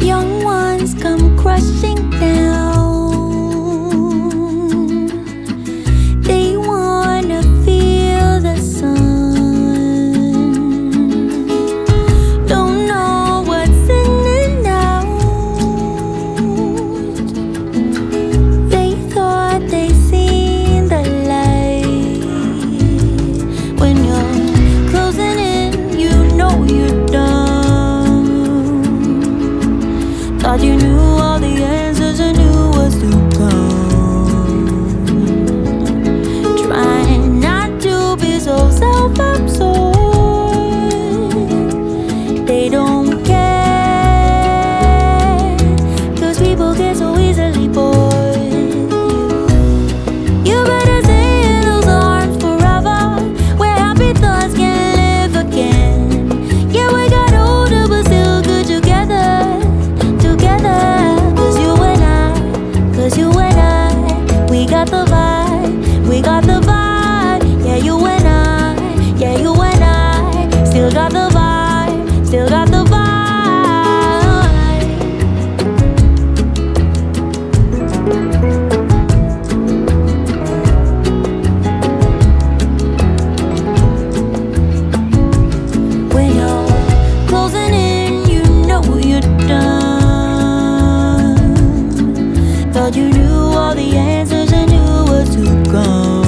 Young ones come crushing down. They wanna feel the sun. Don't know what's in and out. They thought they seen the light. When you're closing in, you know you're done. Thought you knew all the answers and knew what's to come. Trying not to be so self-absorbed. They don't care, 'cause people get so easily bored. You better stay in those arms forever, where happy thoughts can live again. Yeah, we got older but still good together. Cause you and I, we got the vibe, we got the vibe. Yeah, you and I, yeah, you and I, still got the vibe, still got the vibe. When you're closing in, you know you're done. Thought you knew all the answers and knew what to come.